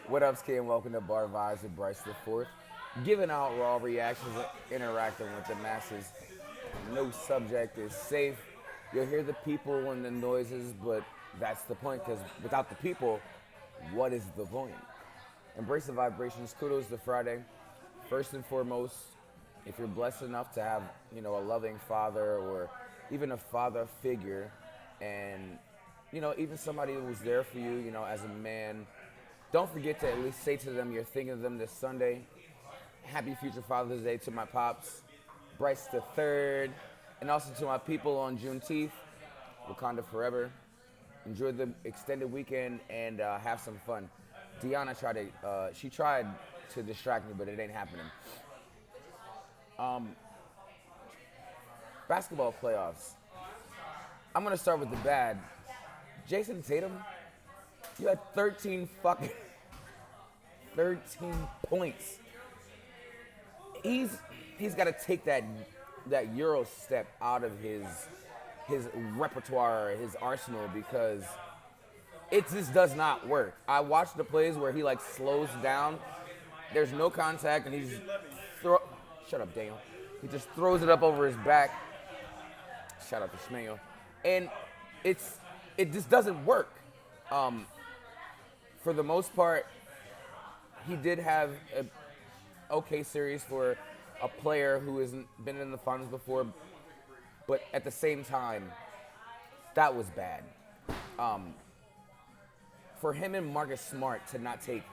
What up, Ski, and welcome to Vibes with Brice TheFourth. Giving out raw reactions, interacting with the masses. No subject is safe. You'll hear the people and the noises, but that's the point, because without the people, what is the point? Embrace the vibrations. Kudos to Friday. First and foremost, if you're blessed enough to have, a loving father or even a father figure, and even somebody who was there for you, as a man, don't forget to at least say to them you're thinking of them this Sunday. Happy future Father's Day to my pops, Brice TheFourth, and also to my people on Juneteenth, Wakanda forever. Enjoy the extended weekend and have some fun. Deanna tried to distract me, but it ain't happening. Basketball playoffs. I'm gonna start with the bad. Jason Tatum, you had 13 points. He's got to take that Euro step out of his repertoire, his arsenal, because it just does not work. I watched the plays where he slows down. There's no contact, and he just shut up, Daniel. He just throws it up over his back. Shout out to Schmael. And it just doesn't work. For the most part, he did have an okay series for a player who hasn't been in the finals before, but at the same time, that was bad. For him and Marcus Smart to not take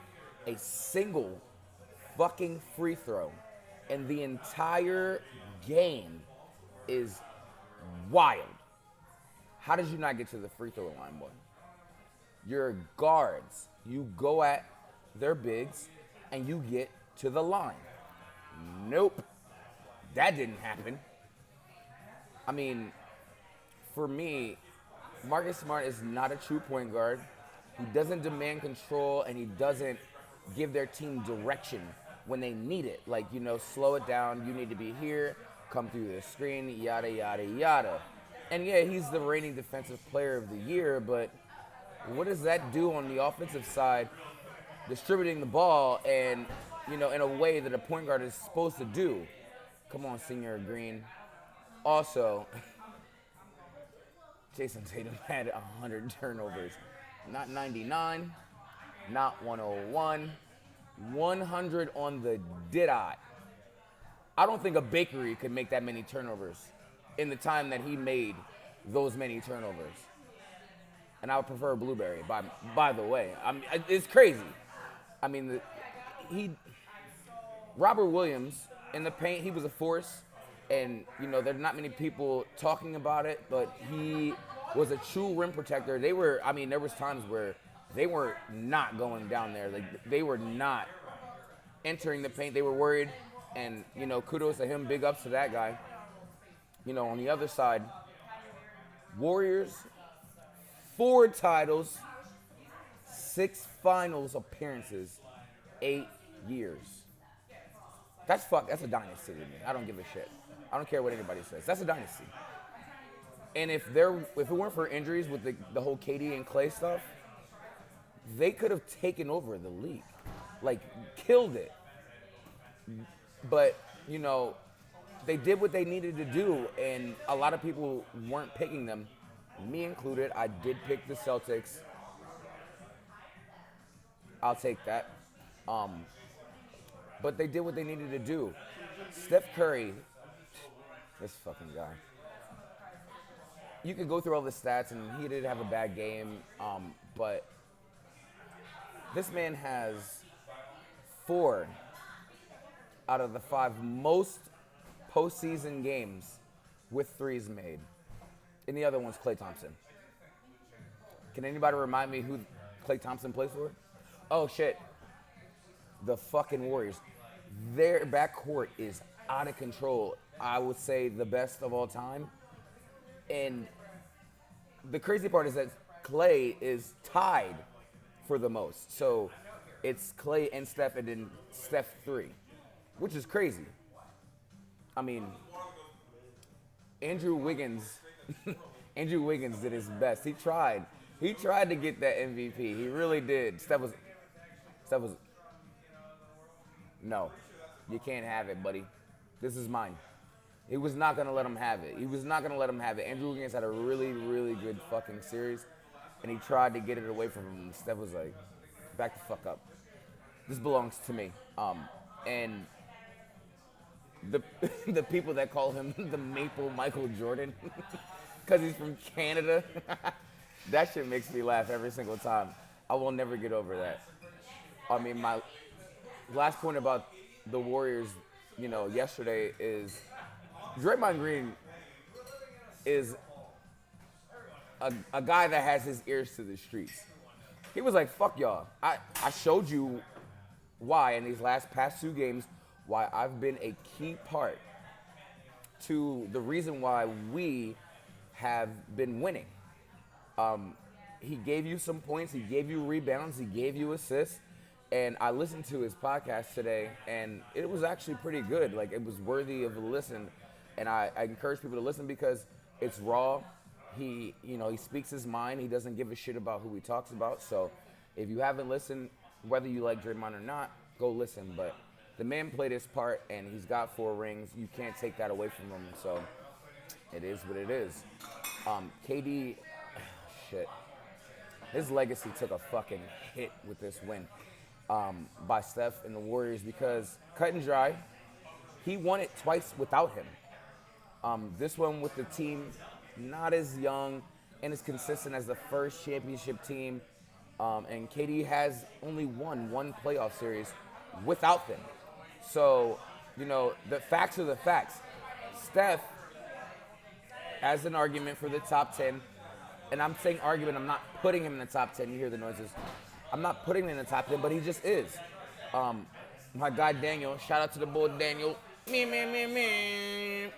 a single fucking free throw in the entire game is wild. How did you not get to the free throw line, boy? Your guards, you go at their bigs and you get to the line. Nope. That didn't happen. I mean, for me, Marcus Smart is not a true point guard. He doesn't demand control, and he doesn't give their team direction when they need it. Slow it down. You need to be here. Come through the screen, yada, yada, yada. And yeah, he's the reigning defensive player of the year, but what does that do on the offensive side, distributing the ball and, in a way that a point guard is supposed to do? Come on, Senior Green. Also, Jason Tatum had 100 turnovers. Not 99, not 101, 100 on the dot. I don't think a bakery could make that many turnovers in the time that he made those many turnovers. And I would prefer a blueberry, by the way. It's crazy. I mean, Robert Williams, in the paint, he was a force. And, there's not many people talking about it, but he was a true rim protector. There was times where they were not going down there. They were not entering the paint. They were worried. And, kudos to him. Big ups to that guy. On the other side, Warriors, 4 titles, 6 finals appearances, 8 years. That's a dynasty to me. I don't give a shit. I don't care what anybody says. That's a dynasty. And if it weren't for injuries with the whole KD and Clay stuff, they could have taken over the league. Killed it. But, they did what they needed to do, and a lot of people weren't picking them, me included. I did pick the Celtics. I'll take that. But they did what they needed to do. Steph Curry, this fucking guy. You could go through all the stats, and he did have a bad game, but this man has 4 out of the 5 most postseason games with threes made. And the other one's Klay Thompson. Can anybody remind me who Klay Thompson plays for? Oh, shit. The fucking Warriors. Their backcourt is out of control. I would say the best of all time. And the crazy part is that Klay is tied for the most. So it's Klay and Steph, and then Steph 3, which is crazy. I mean, Andrew Wiggins did his best. He tried. He tried to get that MVP. He really did. Steph was, no, you can't have it, buddy. This is mine. He was not going to let him have it. He was not going to let him have it. Andrew Wiggins had a really, really good fucking series, and he tried to get it away from him. Steph was like, back the fuck up. This belongs to me. And the the people that call him the Maple Michael Jordan, because he's from Canada, that shit makes me laugh every single time. I will never get over that. I mean, my last point about the Warriors, yesterday is Draymond Green is a guy that has his ears to the streets. He was like, fuck y'all. I showed you why in these past 2 games, why I've been a key part to the reason why we have been winning. He gave you some points, he gave you rebounds, he gave you assists, and I listened to his podcast today, and it was actually pretty good. Like, it was worthy of a listen, and I encourage people to listen because it's raw. He speaks his mind. He doesn't give a shit about who he talks about. So if you haven't listened, whether you like Draymond or not, go listen. But the man played his part, and he's got 4 rings. You can't take that away from him. So it is what it is. KD, shit. His legacy took a fucking hit with this win by Steph and the Warriors because, cut and dry, he won it twice without him. This one with the team not as young and as consistent as the first championship team. And KD has only won 1 playoff series without them. So, the facts are the facts. Steph has an argument for the top 10. And I'm saying argument, I'm not putting him in the top 10. You hear the noises. I'm not putting him in the top 10, but he just is. My guy Daniel, shout out to the boy Daniel. Me.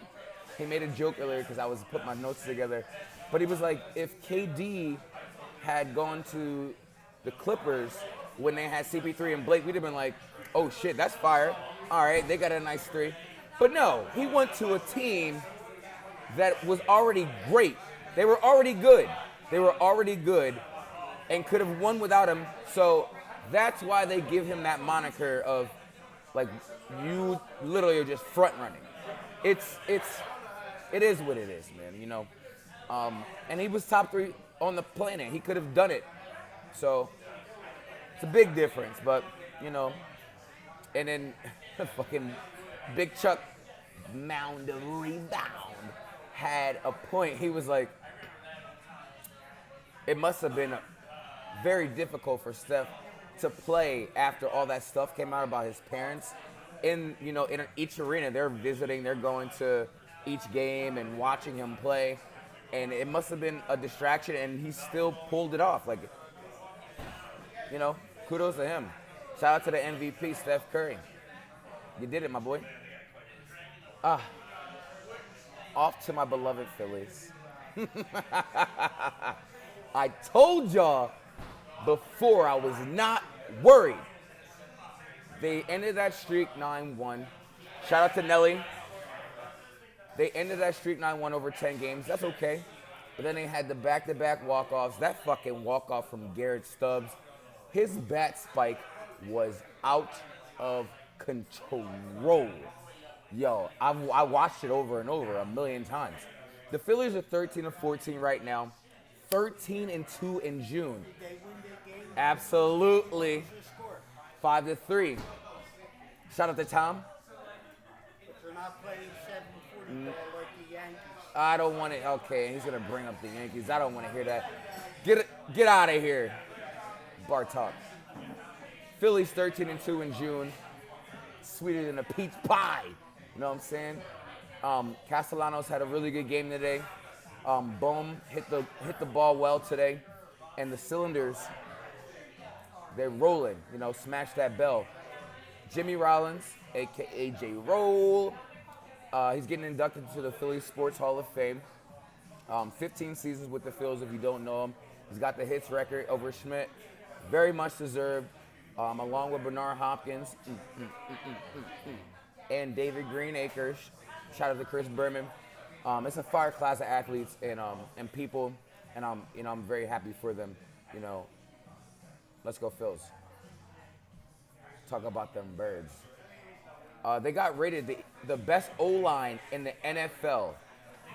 He made a joke earlier because I was putting my notes together. But he was like, if KD had gone to the Clippers when they had CP3 and Blake, we'd have been like, oh shit, that's fire. All right, they got a nice 3. But no, he went to a team that was already great. They were already good. And could have won without him. So that's why they give him that moniker of, like, you literally are just front running. It is what it is, man, and he was top 3 on the planet. He could have done it. So it's a big difference, but, and then fucking Big Chuck mound of rebound had a point. He was like, it must have been very difficult for Steph to play after all that stuff came out about his parents. In each arena, they're visiting, they're going to each game and watching him play. And it must have been a distraction, and he still pulled it off. Like, kudos to him. Shout out to the MVP, Steph Curry. You did it, my boy. Off to my beloved Phillies. I told y'all before I was not worried. They ended that streak 9-1. Shout out to Nelly. They ended that streak 9-1 over 10 games. That's okay. But then they had the back-to-back walk-offs. That fucking walk-off from Garrett Stubbs. His bat spike was out of control. Yo, I watched it over and over a million times. The Phillies are 13-14 right now. 13-2 in June. Absolutely. 5-3. Shout out to Tom. But they're not playing 7-40 ball like the Yankees. I don't want it. Okay, he's gonna bring up the Yankees. I don't want to hear that. Get out of here, Bartok. Phillies 13-2 in June. Sweeter than a peach pie. You know what I'm saying? Castellanos had a really good game today. Bohm hit the ball well today, and the cylinders, they're rolling. Smash that bell. Jimmy Rollins, aka J. Roll, he's getting inducted to the Phillies Sports Hall of Fame. 15 seasons with the Phillies, if you don't know him. He's got the hits record over Schmidt. Very much deserved, along with Bernard Hopkins and David Greenacre. Shout out to Chris Berman. It's a fire class of athletes and people and I'm very happy for them. You know, let's go Phils. Talk about them birds. They got rated the best O-line in the NFL.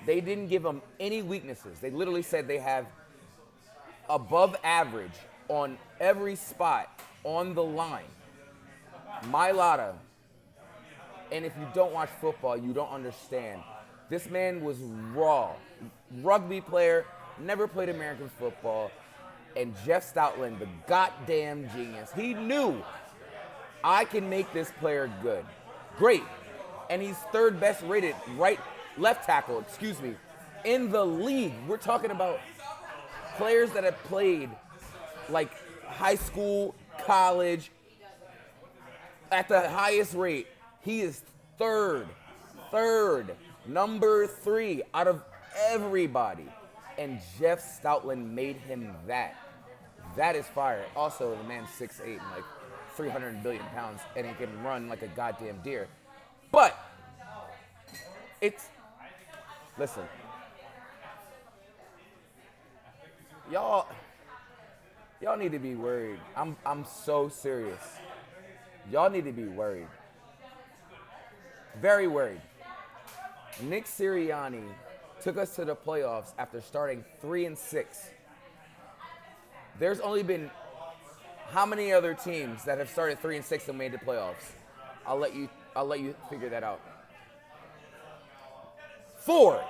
They didn't give them any weaknesses. They literally said they have above average on every spot on the line. Mailata. And if you don't watch football, you don't understand. This man was raw. Rugby player, never played American football. And Jeff Stoutland, the goddamn genius, he knew I can make this player good. Great. And he's third best rated left tackle, in the league. We're talking about players that have played like high school, college, at the highest rate. He is third, number 3 out of everybody. And Jeff Stoutland made him that. That is fire. Also, the man's 6'8" and like 300 billion pounds, and he can run like a goddamn deer. But listen, y'all need to be worried. I'm so serious. Y'all need to be worried. Very worried. Nick Sirianni took us to the playoffs after starting 3-6. There's only been how many other teams that have started 3-6 and made the playoffs? I'll let you figure that out. 4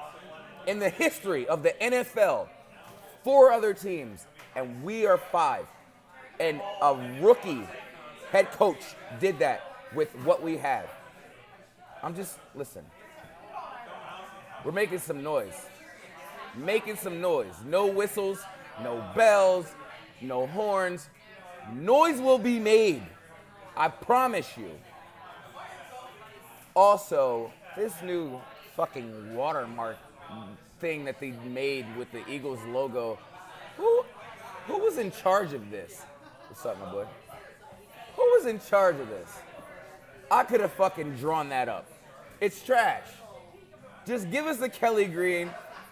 in the history of the NFL. 4 other teams, and we are 5. And a rookie head coach did that with what we have. Listen. We're making some noise. No whistles, no bells, no horns. Noise will be made. I promise you. Also, this new fucking watermark thing that they made with the Eagles logo. Who was in charge of this? What's up, my boy? Who was in charge of this? I could have fucking drawn that up. It's trash. Just give us the Kelly Green,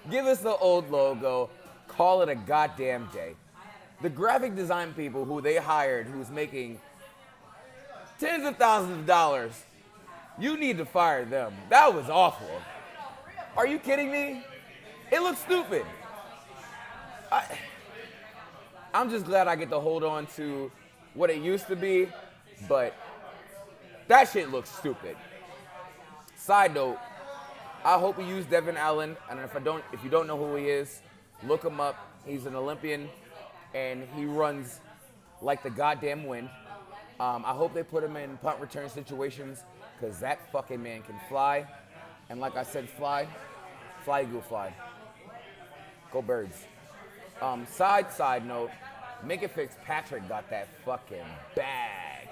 give us the old logo, call it a goddamn day. The graphic design people who they hired, who's making tens of thousands of dollars, you need to fire them. That was awful. Are you kidding me? It looks stupid. I'm just glad I get to hold on to what it used to be, but that shit looks stupid. Side note, I hope we use Devin Allen, and if you don't know who he is, look him up. He's an Olympian, and he runs like the goddamn wind. I hope they put him in punt return situations, because that fucking man can fly. And like I said, fly, Eagle, fly. Go Birds. Side note, Minka Fitzpatrick got that fucking bag.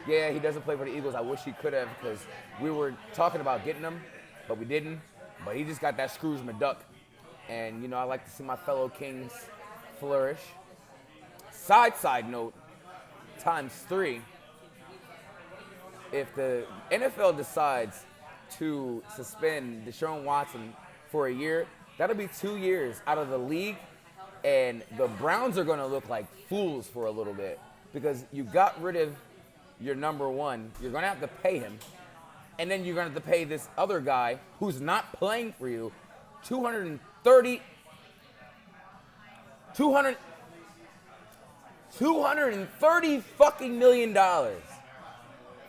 Yeah, he doesn't play for the Eagles. I wish he could have, because we were talking about getting him, but we didn't. But he just got that Scrooge McDuck. And, you know, I like to see my fellow Kings flourish. Side note, ×3. If the NFL decides to suspend Deshaun Watson for a year, that'll be 2 years out of the league. And the Browns are going to look like fools for a little bit, because you got rid of your number 1. You're going to have to pay him. And then you're going to have to pay this other guy who's not playing for you $230 fucking million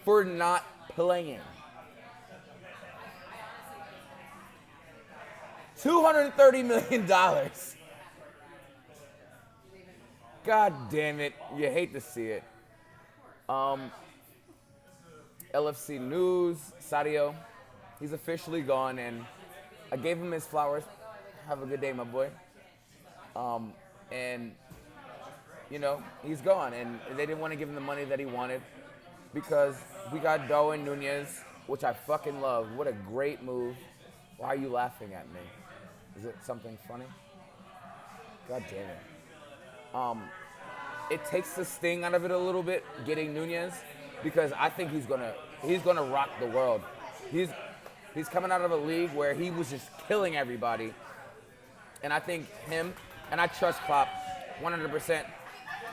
for not playing. $230 million. God damn it. You hate to see it. LFC news, Sadio, he's officially gone, and I gave him his flowers. Have a good day, my boy. And, you know, he's gone, and they didn't want to give him the money that he wanted, because we got Darwin Nunez, which I fucking love. What a great move. Why are you laughing at me? Is it something funny? God damn it. It takes the sting out of it a little bit, getting Nunez, because I think he's gonna rock the world. He's coming out of a league where he was just killing everybody, and I think him And I trust Klopp 100%.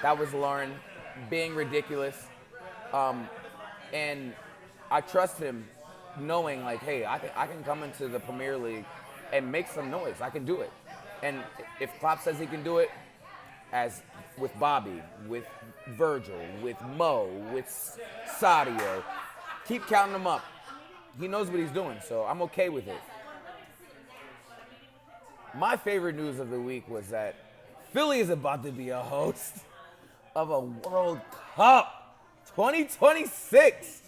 That was Lauren being ridiculous. And I trust him knowing, like, hey, I can come into the Premier League and make some noise. I can do it. And if Klopp says he can do it, as with Bobby, with Virgil, with Mo, with Sadio, keep counting them up. He knows what he's doing, so I'm okay with it. My favorite news of the week was that Philly is about to be a host of a World Cup 2026.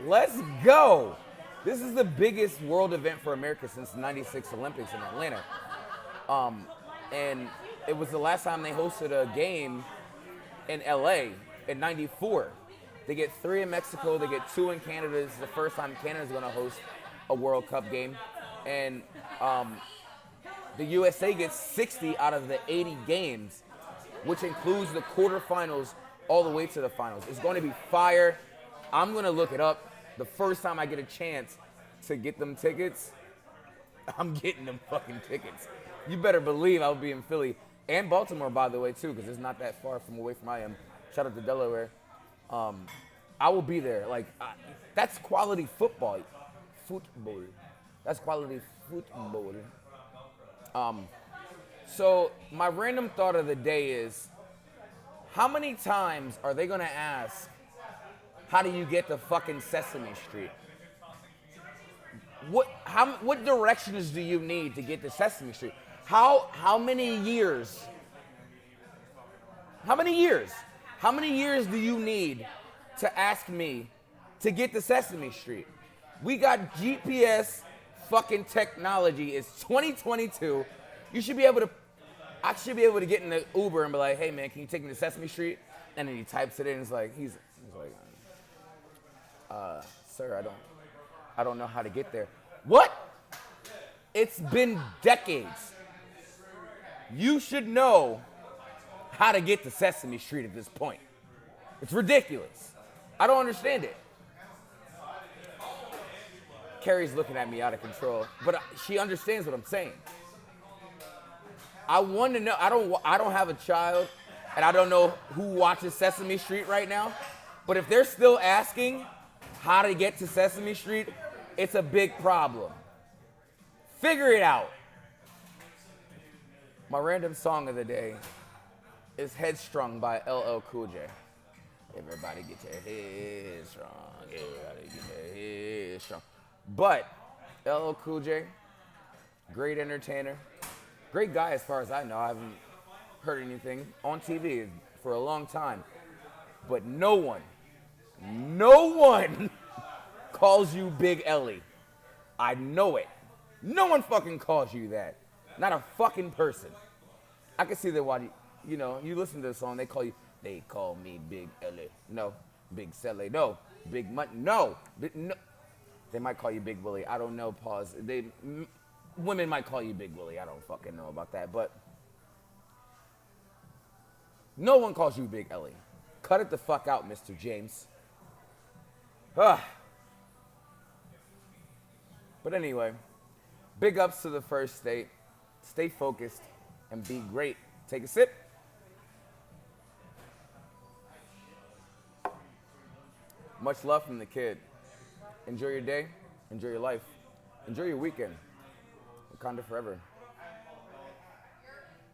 Let's go. This is the biggest world event for America since the 96 Olympics in Atlanta. And it was the last time they hosted a game in LA in 94. They get 3 in Mexico, they get 2 in Canada. This is the first time Canada's gonna host a World Cup game. And the USA gets 60 out of the 80 games, which includes the quarterfinals all the way to the finals. It's gonna be fire. I'm gonna look it up. The first time I get a chance to get them tickets, I'm getting them fucking tickets. You better believe I'll be in Philly and Baltimore, by the way, too, because it's not that far from away from I am. Shout out to Delaware. I will be there. Like, that's quality football. Football. That's quality football. So my random thought of the day is, how many times are they gonna ask, how do you get to fucking Sesame Street? What directions do you need to get to Sesame Street? How many years? How many years? How many years do you need to ask me to get to Sesame Street? We got GPS fucking technology. It's 2022. You should be able to, I should be able to get in the Uber and be like, hey man, can you take me to Sesame Street? And then he types it in and it's like, he's like, sir, I don't know how to get there. What? It's been decades. You should know how to get to Sesame Street at this point. It's ridiculous. I don't understand it. Carrie's looking at me out of control, but she understands what I'm saying. I want to know, I don't have a child, and I don't know who watches Sesame Street right now, but if they're still asking how to get to Sesame Street, it's a big problem. Figure it out. My random song of the day is Headstrong by LL Cool J. Everybody get your head strong. Everybody get your head strong. But LL Cool J, great entertainer. Great guy as far as I know. I haven't heard anything on TV for a long time. But no one calls you Big Ellie. I know it. No one fucking calls you that. Not a fucking person. I can see that while you listen to the song, they call me Big Ellie. No, Big Sally. No, Big Mutt. No. No. They might call you Big Willie. I don't know, pause. Women might call you Big Willie. I don't fucking know about that. But no one calls you Big Ellie. Cut it the fuck out, Mr. James. But anyway, big ups to the first state. Stay focused and be great. Take a sip. Much love from the kid. Enjoy your day. Enjoy your life. Enjoy your weekend. Wakanda forever.